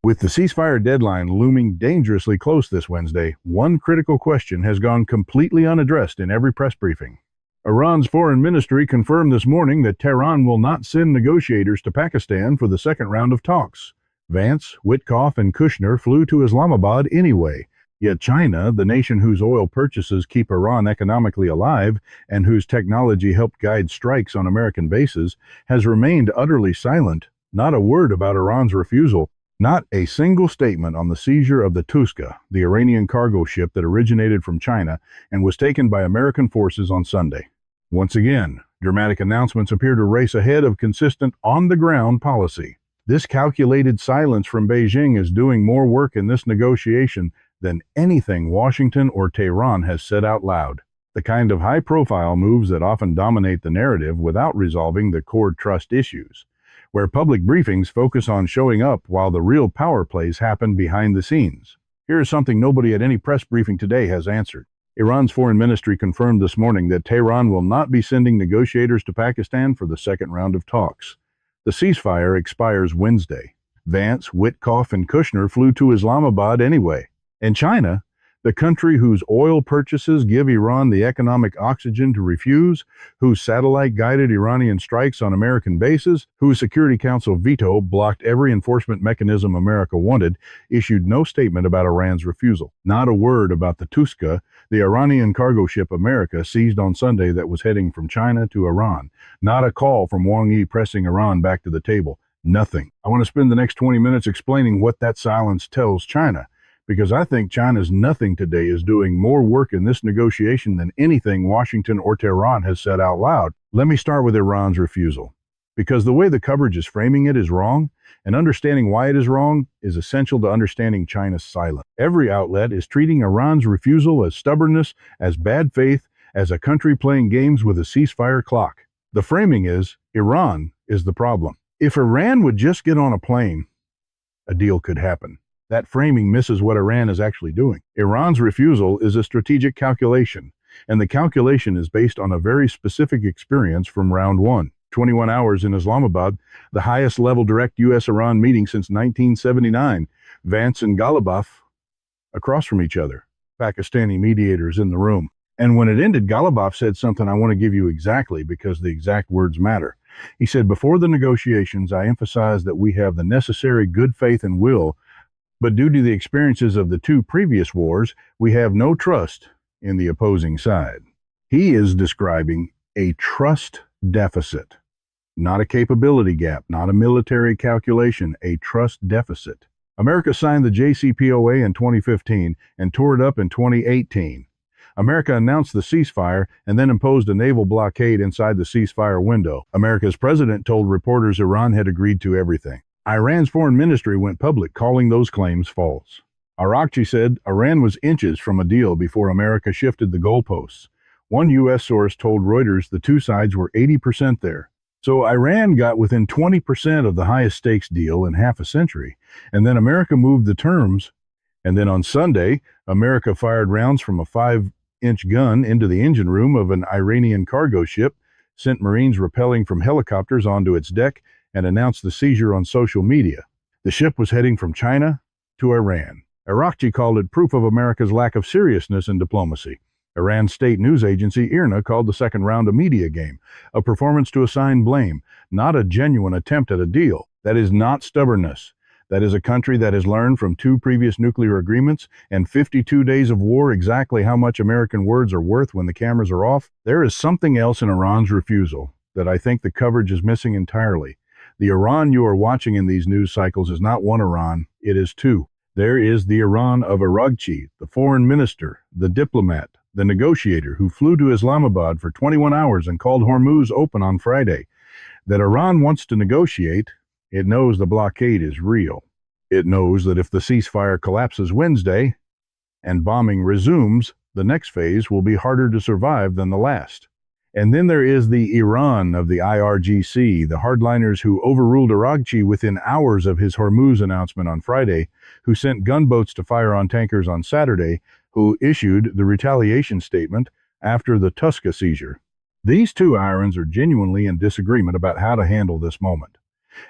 With the ceasefire deadline looming dangerously close this Wednesday, one critical question has gone completely unaddressed in every press briefing. Iran's foreign ministry confirmed this morning that Tehran will not send negotiators to Pakistan for the second round of talks. Vance, Whitkoff, and Kushner flew to Islamabad anyway. Yet China, the nation whose oil purchases keep Iran economically alive and whose technology helped guide strikes on American bases, has remained utterly silent. Not a word about Iran's refusal. Not a single statement on the seizure of the Tuska, the Iranian cargo ship that originated from China and was taken by American forces on Sunday. Once again, dramatic announcements appear to race ahead of consistent on-the-ground policy. This calculated silence from Beijing is doing more work in this negotiation than anything Washington or Tehran has said out loud. The kind of high-profile moves that often dominate the narrative without resolving the core trust issues, where public briefings focus on showing up while the real power plays happen behind the scenes. Here is something nobody at any press briefing today has answered. Iran's foreign ministry confirmed this morning that Tehran will not be sending negotiators to Pakistan for the second round of talks. The ceasefire expires Wednesday. Vance, Whitkoff, and Kushner flew to Islamabad anyway. And China, the country whose oil purchases give Iran the economic oxygen to refuse, whose satellite-guided Iranian strikes on American bases, whose Security Council veto blocked every enforcement mechanism America wanted, issued no statement about Iran's refusal. Not a word about the Tuska, the Iranian cargo ship America seized on Sunday that was heading from China to Iran. Not a call from Wang pressing Iran back to the table. Nothing. I want to spend the next 20 minutes explaining what that silence tells China, because I think China's nothing today is doing more work in this negotiation than anything Washington or Tehran has said out loud. Let me start with Iran's refusal, because the way the coverage is framing it is wrong, and understanding why it is wrong is essential to understanding China's silence. Every outlet is treating Iran's refusal as stubbornness, as bad faith, as a country playing games with a ceasefire clock. The framing is, Iran is the problem. If Iran would just get on a plane, a deal could happen. That framing misses what Iran is actually doing. Iran's refusal is a strategic calculation, and the calculation is based on a very specific experience from round one. 21 hours in Islamabad, the highest level direct U.S.-Iran meeting since 1979. Vance and Ghalibaf across from each other, Pakistani mediators in the room. And when it ended, Ghalibaf said something I want to give you exactly because the exact words matter. He said, "Before the negotiations, I emphasized that we have the necessary good faith and will, but due to the experiences of the two previous wars, we have no trust in the opposing side." He is describing a trust deficit, not a capability gap, not a military calculation, a trust deficit. America signed the JCPOA in 2015 and tore it up in 2018. America announced the ceasefire and then imposed a naval blockade inside the ceasefire window. America's president told reporters Iran had agreed to everything. Iran's foreign ministry went public calling those claims false. Araghchi said Iran was inches from a deal before America shifted the goalposts. One U.S. source told Reuters the two sides were 80% there. So Iran got within 20% of the highest stakes deal in half a century, and then America moved the terms. And then on Sunday, America fired rounds from a 5-inch gun into the engine room of an Iranian cargo ship, sent Marines rappelling from helicopters onto its deck, and announced the seizure on social media. The ship was heading from China to Iran. Araghchi called it proof of America's lack of seriousness in diplomacy. Iran's state news agency IRNA called the second round a media game, a performance to assign blame, not a genuine attempt at a deal. That is not stubbornness. That is a country that has learned from 2 previous nuclear agreements and 52 days of war exactly how much American words are worth when the cameras are off. There is something else in Iran's refusal that I think the coverage is missing entirely. The Iran you are watching in these news cycles is not one Iran, it is two. There is the Iran of Araghchi, the foreign minister, the diplomat, the negotiator who flew to Islamabad for 21 hours and called Hormuz open on Friday. That Iran wants to negotiate, it knows the blockade is real. It knows that if the ceasefire collapses Wednesday and bombing resumes, the next phase will be harder to survive than the last. And then there is the Iran of the IRGC, the hardliners who overruled Araghchi within hours of his Hormuz announcement on Friday, who sent gunboats to fire on tankers on Saturday, who issued the retaliation statement after the Tuska seizure. These two Irans are genuinely in disagreement about how to handle this moment.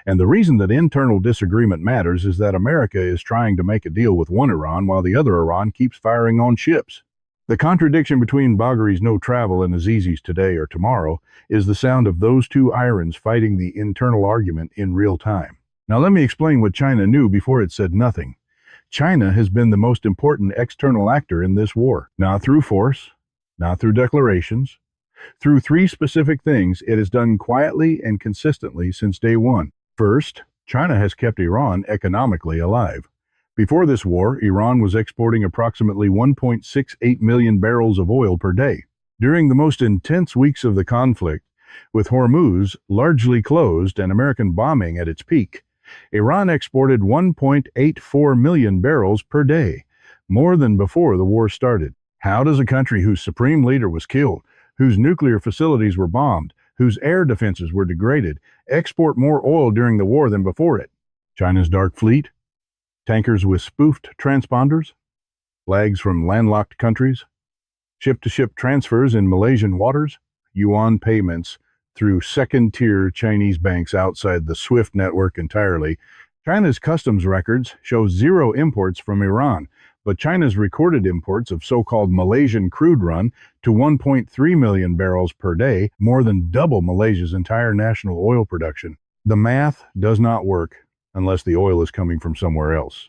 And the reason that internal disagreement matters is that America is trying to make a deal with one Iran while the other Iran keeps firing on ships. The contradiction between Bagheri's no travel and Azizi's today or tomorrow is the sound of those two irons fighting the internal argument in real time. Now let me explain what China knew before it said nothing. China has been the most important external actor in this war, not through force, not through declarations. Through three specific things it has done quietly and consistently since day one. First, China has kept Iran economically alive. Before this war, Iran was exporting approximately 1.68 million barrels of oil per day. During the most intense weeks of the conflict, with Hormuz largely closed and American bombing at its peak, Iran exported 1.84 million barrels per day, more than before the war started. How does a country whose supreme leader was killed, whose nuclear facilities were bombed, whose air defenses were degraded, export more oil during the war than before it? China's Dark Fleet? Tankers with spoofed transponders? Flags from landlocked countries? Ship-to-ship transfers in Malaysian waters? Yuan payments through second-tier Chinese banks outside the SWIFT network entirely. China's customs records show zero imports from Iran, but China's recorded imports of so-called Malaysian crude run to 1.3 million barrels per day, more than double Malaysia's entire national oil production. The math does not work unless the oil is coming from somewhere else.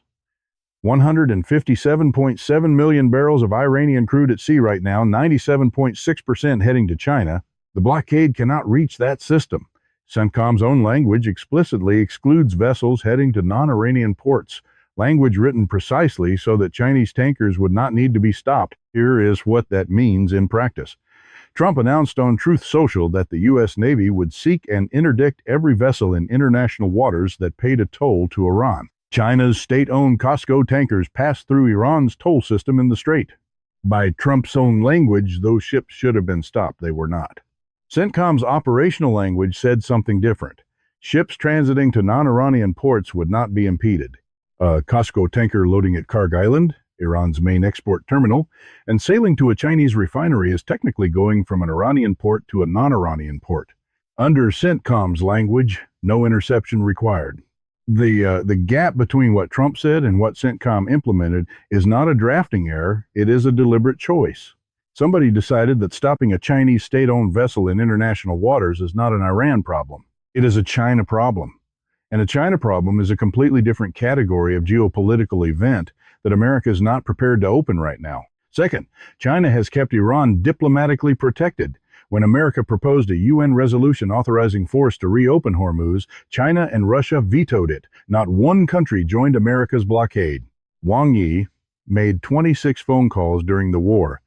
157.7 million barrels of Iranian crude at sea right now, 97.6% heading to China. The blockade cannot reach that system. CENTCOM's own language explicitly excludes vessels heading to non-Iranian ports, language written precisely so that Chinese tankers would not need to be stopped. Here is what that means in practice. Trump announced on Truth Social that the U.S. Navy would seek and interdict every vessel in international waters that paid a toll to Iran. China's state-owned COSCO tankers passed through Iran's toll system in the Strait. By Trump's own language, those ships should have been stopped. They were not. CENTCOM's operational language said something different. Ships transiting to non-Iranian ports would not be impeded. A COSCO tanker loading at Karg Island, Iran's main export terminal, and sailing to a Chinese refinery is technically going from an Iranian port to a non-Iranian port. Under CENTCOM's language, no interception required. The gap between what Trump said and what CENTCOM implemented is not a drafting error, it is a deliberate choice. Somebody decided that stopping a Chinese state-owned vessel in international waters is not an Iran problem. It is a China problem. And a China problem is a completely different category of geopolitical event that America is not prepared to open right now. Second, China has kept Iran diplomatically protected. When America proposed a UN resolution authorizing force to reopen Hormuz, China and Russia vetoed it. Not one country joined America's blockade. Wang made 26 phone calls during the war.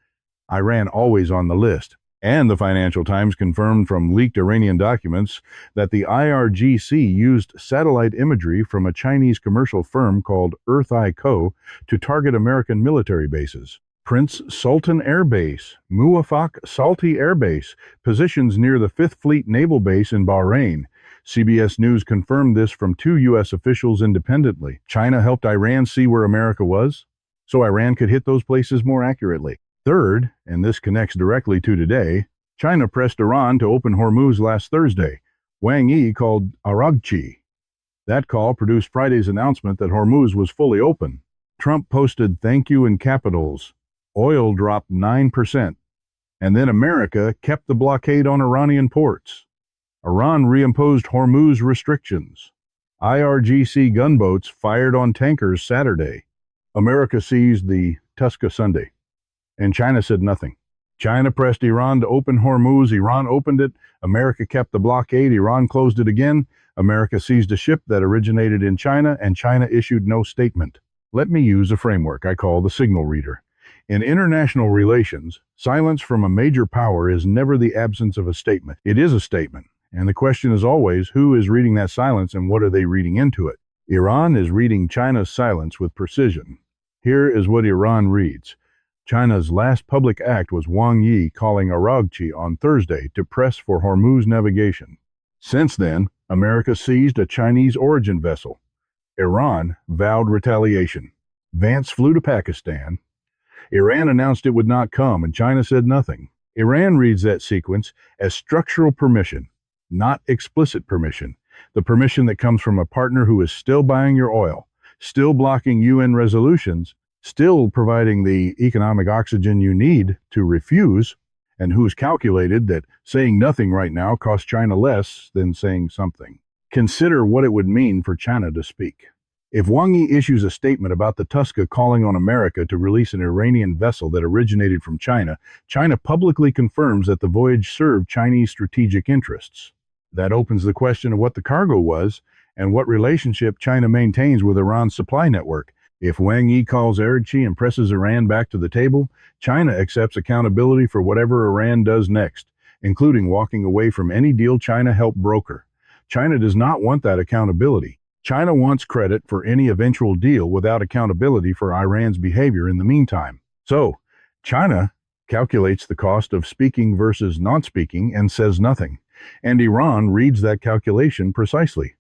Iran always on the list. And the Financial Times confirmed from leaked Iranian documents that the IRGC used satellite imagery from a Chinese commercial firm called Earth Eye Co. to target American military bases. Prince Sultan Air Base, Muwafaq Salti Air Base, positions near the 5th Fleet Naval Base in Bahrain. CBS News confirmed this from 2 U.S. officials independently. China helped Iran see where America was, so Iran could hit those places more accurately. Third, and this connects directly to today, China pressed Iran to open Hormuz last Thursday. Wang called Araghchi. That call produced Friday's announcement that Hormuz was fully open. Trump posted thank you in capitals. Oil dropped 9%. And then America kept the blockade on Iranian ports. Iran reimposed Hormuz restrictions. IRGC gunboats fired on tankers Saturday. America seized the Tuska Sunday. And China said nothing. China pressed Iran to open Hormuz. Iran opened it. America kept the blockade. Iran closed it again. America seized a ship that originated in China, and China issued no statement. Let me use a framework I call the signal reader. In international relations, silence from a major power is never the absence of a statement. It is a statement. And the question is always, who is reading that silence and what are they reading into it? Iran is reading China's silence with precision. Here is what Iran reads. China's last public act was Wang calling Araghchi on Thursday to press for Hormuz navigation. Since then, America seized a Chinese origin vessel. Iran vowed retaliation. Vance flew to Pakistan. Iran announced it would not come, and China said nothing. Iran reads that sequence as structural permission, not explicit permission. The permission that comes from a partner who is still buying your oil, still blocking UN resolutions, still providing the economic oxygen you need to refuse, and who's calculated that saying nothing right now costs China less than saying something. Consider what it would mean for China to speak. If Wang issues a statement about the Tuska calling on America to release an Iranian vessel that originated from China, China publicly confirms that the voyage served Chinese strategic interests. That opens the question of what the cargo was and what relationship China maintains with Iran's supply network. If Wang calls Araghchi and presses Iran back to the table, China accepts accountability for whatever Iran does next, including walking away from any deal China helped broker. China does not want that accountability. China wants credit for any eventual deal without accountability for Iran's behavior in the meantime. So, China calculates the cost of speaking versus not speaking and says nothing. And Iran reads that calculation precisely.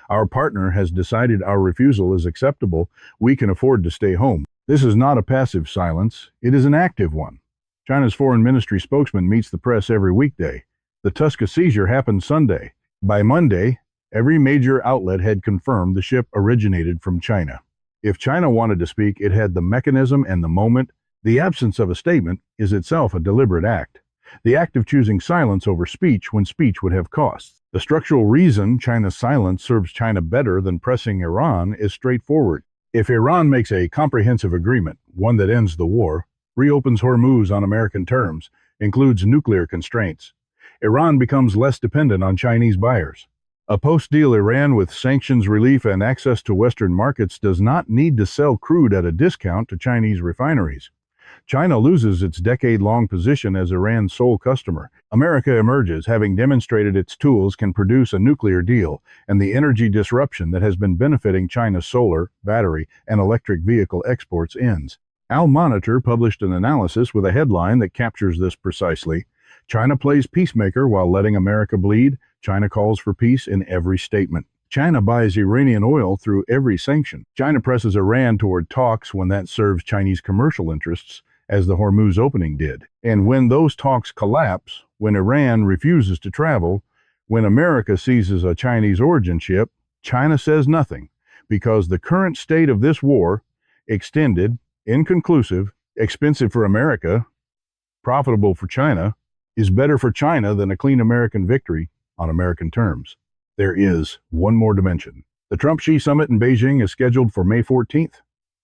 Our partner has decided our refusal is acceptable. We can afford to stay home. This is not a passive silence. It is an active one. China's foreign ministry spokesman meets the press every weekday. The Tuska seizure happened Sunday. By Monday, every major outlet had confirmed the ship originated from China. If China wanted to speak, it had the mechanism and the moment. The absence of a statement is itself a deliberate act. The act of choosing silence over speech when speech would have costs. The structural reason China's silence serves China better than pressing Iran is straightforward. If Iran makes a comprehensive agreement, one that ends the war, reopens Hormuz on American terms, includes nuclear constraints, Iran becomes less dependent on Chinese buyers. A post-deal Iran with sanctions relief and access to Western markets does not need to sell crude at a discount to Chinese refineries. China loses its decade-long position as Iran's sole customer. America emerges, having demonstrated its tools can produce a nuclear deal, and the energy disruption that has been benefiting China's solar, battery, and electric vehicle exports ends. Al Monitor published an analysis with a headline that captures this precisely. China plays peacemaker while letting America bleed. China calls for peace in every statement. China buys Iranian oil through every sanction. China presses Iran toward talks when that serves Chinese commercial interests, as the Hormuz opening did. And when those talks collapse, when Iran refuses to travel, when America seizes a Chinese origin ship, China says nothing, because the current state of this war, extended, inconclusive, expensive for America, profitable for China, is better for China than a clean American victory on American terms. There is one more dimension. The Trump-Xi summit in Beijing is scheduled for May 14th.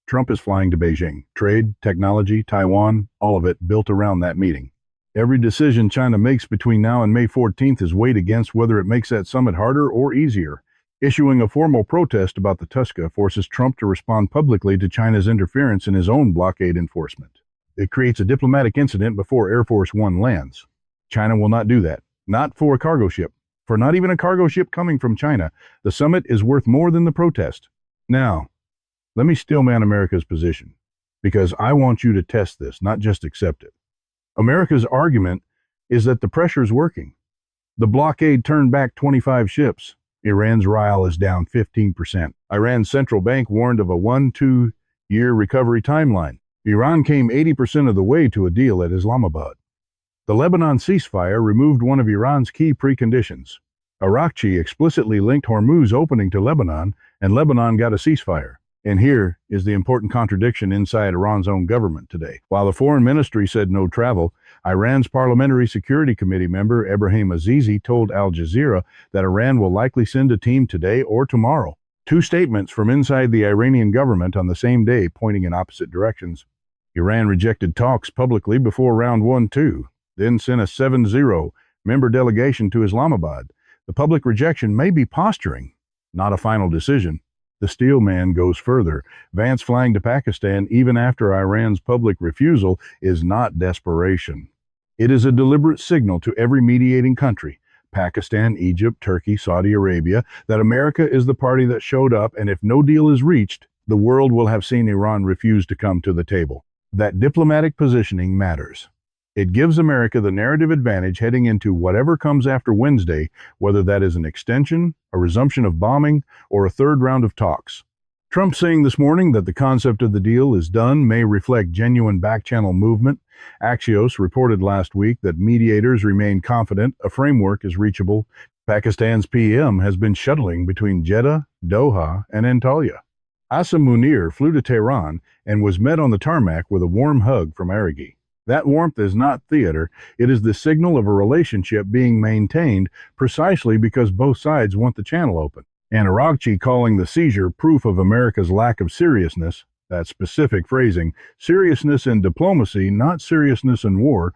Trump is flying to Beijing. Trade, technology, Taiwan, all of it built around that meeting. Every decision China makes between now and May 14th is weighed against whether it makes that summit harder or easier. Issuing a formal protest about the Tuska forces Trump to respond publicly to China's interference in his own blockade enforcement. It creates a diplomatic incident before Air Force One lands. China will not do that. Not for a cargo ship. For not even a cargo ship coming from China. The summit is worth more than the protest. Now, let me steelman America's position, because I want you to test this, not just accept it. America's argument is that the pressure is working. The blockade turned back 25 ships. Iran's rial is down 15%. Iran's central bank warned of a 1-2 year recovery timeline. Iran came 80% of the way to a deal at Islamabad. The Lebanon ceasefire removed one of Iran's key preconditions. Araghchi explicitly linked Hormuz opening to Lebanon, and Lebanon got a ceasefire. And here is the important contradiction inside Iran's own government today. While the foreign ministry said no travel, Iran's Parliamentary Security Committee member Ebrahim Azizi told Al Jazeera that Iran will likely send a team today or tomorrow. Two statements from inside the Iranian government on the same day pointing in opposite directions. Iran rejected talks publicly before round 1-2, then sent a 7-0 member delegation to Islamabad. The public rejection may be posturing, not a final decision. The steelman goes further. Vance flying to Pakistan even after Iran's public refusal is not desperation. It is a deliberate signal to every mediating country, Pakistan, Egypt, Turkey, Saudi Arabia, that America is the party that showed up, and if no deal is reached, the world will have seen Iran refuse to come to the table. That diplomatic positioning matters. It gives America the narrative advantage heading into whatever comes after Wednesday, whether that is an extension, a resumption of bombing, or a third round of talks. Trump saying this morning that the concept of the deal is done may reflect genuine back-channel movement. Axios reported last week that mediators remain confident a framework is reachable. Pakistan's PM has been shuttling between Jeddah, Doha, and Antalya. Asim Munir flew to Tehran and was met on the tarmac with a warm hug from Araghchi. That warmth is not theater, it is the signal of a relationship being maintained precisely because both sides want the channel open. And Araghchi calling the seizure proof of America's lack of seriousness, that specific phrasing, seriousness in diplomacy, not seriousness in war,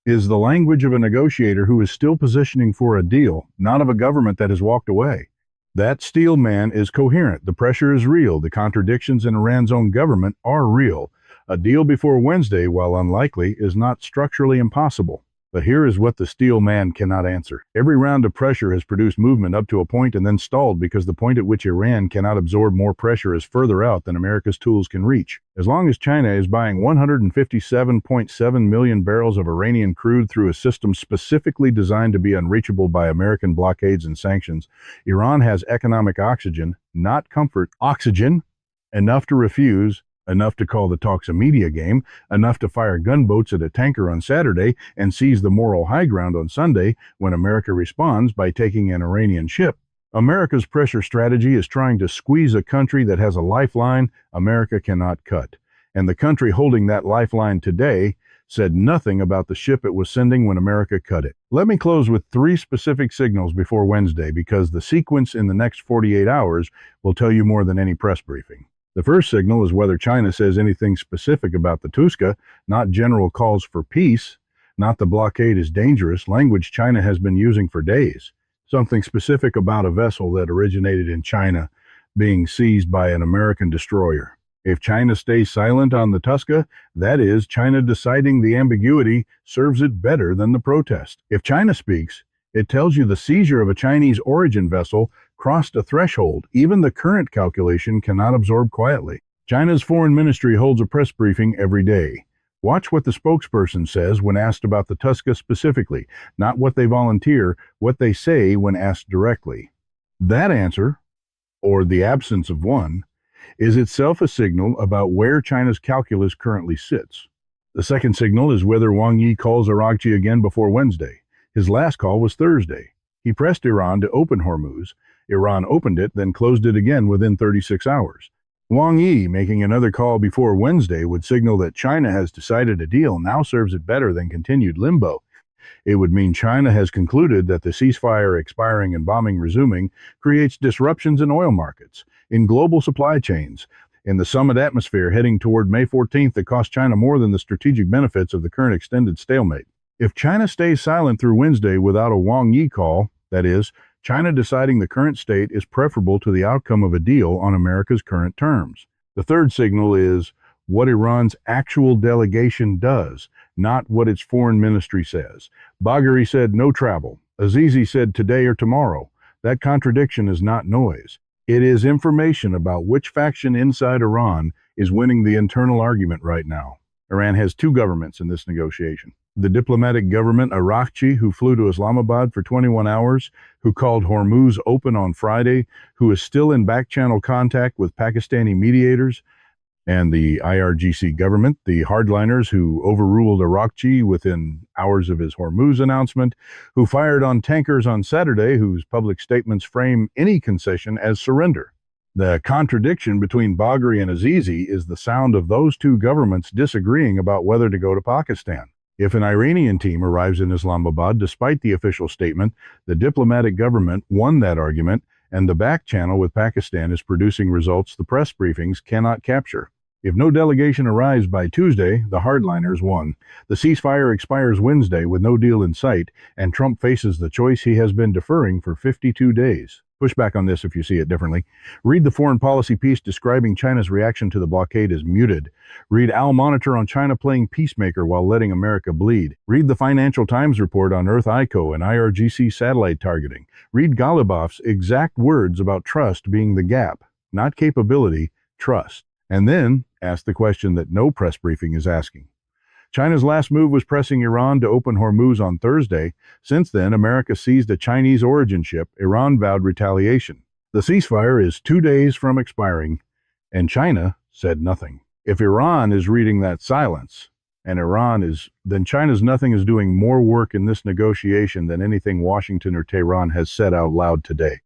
is the language of a negotiator who is still positioning for a deal, not of a government that has walked away. That steel man is coherent. The pressure is real. The contradictions in Iran's own government are real. A deal before Wednesday, while unlikely, is not structurally impossible. But here is what the steel man cannot answer. Every round of pressure has produced movement up to a point and then stalled because the point at which Iran cannot absorb more pressure is further out than America's tools can reach. As long as China is buying 157.7 million barrels of Iranian crude through a system specifically designed to be unreachable by American blockades and sanctions, Iran has economic oxygen, not comfort, oxygen, enough to refuse, enough to call the talks a media game, enough to fire gunboats at a tanker on Saturday and seize the moral high ground on Sunday when America responds by taking an Iranian ship. America's pressure strategy is trying to squeeze a country that has a lifeline America cannot cut. And the country holding that lifeline today said nothing about the ship it was sending when America cut it. Let me close with 3 specific signals before Wednesday because the sequence in the next 48 hours will tell you more than any press briefing. The first signal is whether China says anything specific about the Tuska, not general calls for peace, not the blockade is dangerous, language China has been using for days. Something specific about a vessel that originated in China being seized by an American destroyer. If China stays silent on the Tuska, that is, China deciding the ambiguity serves it better than the protest. If China speaks, it tells you the seizure of a Chinese origin vessel crossed a threshold even the current calculation cannot absorb quietly. China's foreign ministry holds a press briefing every day. Watch what the spokesperson says when asked about the Tuska specifically, not what they volunteer, what they say when asked directly. That answer, or the absence of one, is itself a signal about where China's calculus currently sits. The second signal is whether Wang calls Araghchi again before Wednesday. His last call was Thursday. He pressed Iran to open Hormuz. Iran opened it, then closed it again within 36 hours. Wang making another call before Wednesday would signal that China has decided a deal now serves it better than continued limbo. It would mean China has concluded that the ceasefire expiring and bombing resuming creates disruptions in oil markets, in global supply chains, in the summit atmosphere heading toward May 14th that cost China more than the strategic benefits of the current extended stalemate. If China stays silent through Wednesday without a Wang call, that is, China deciding the current state is preferable to the outcome of a deal on America's current terms. The third signal is what Iran's actual delegation does, not what its foreign ministry says. Bagheri said no travel. Azizi said today or tomorrow. That contradiction is not noise. It is information about which faction inside Iran is winning the internal argument right now. Iran has 2 governments in this negotiation. The diplomatic government Araghchi, who flew to Islamabad for 21 hours, who called Hormuz open on Friday, who is still in back-channel contact with Pakistani mediators, and the IRGC government, the hardliners who overruled Araghchi within hours of his Hormuz announcement, who fired on tankers on Saturday, whose public statements frame any concession as surrender. The contradiction between Bagheri and Azizi is the sound of those 2 governments disagreeing about whether to go to Pakistan. If an Iranian team arrives in Islamabad despite the official statement, the diplomatic government won that argument, and the back channel with Pakistan is producing results the press briefings cannot capture. If no delegation arrives by Tuesday, the hardliners won. The ceasefire expires Wednesday with no deal in sight, and Trump faces the choice he has been deferring for 52 days. Push back on this if you see it differently. Read the foreign policy piece describing China's reaction to the blockade as muted. Read Al Monitor on China playing peacemaker while letting America bleed. Read the Financial Times report on Earth ICO and IRGC satellite targeting. Read Ghalibaf's exact words about trust being the gap, not capability, trust. And then ask the question that no press briefing is asking. China's last move was pressing Iran to open Hormuz on Thursday. Since then, America seized a Chinese origin ship. Iran vowed retaliation. The ceasefire is 2 days from expiring, and China said nothing. If Iran is reading that silence, and then China's nothing is doing more work in this negotiation than anything Washington or Tehran has said out loud today.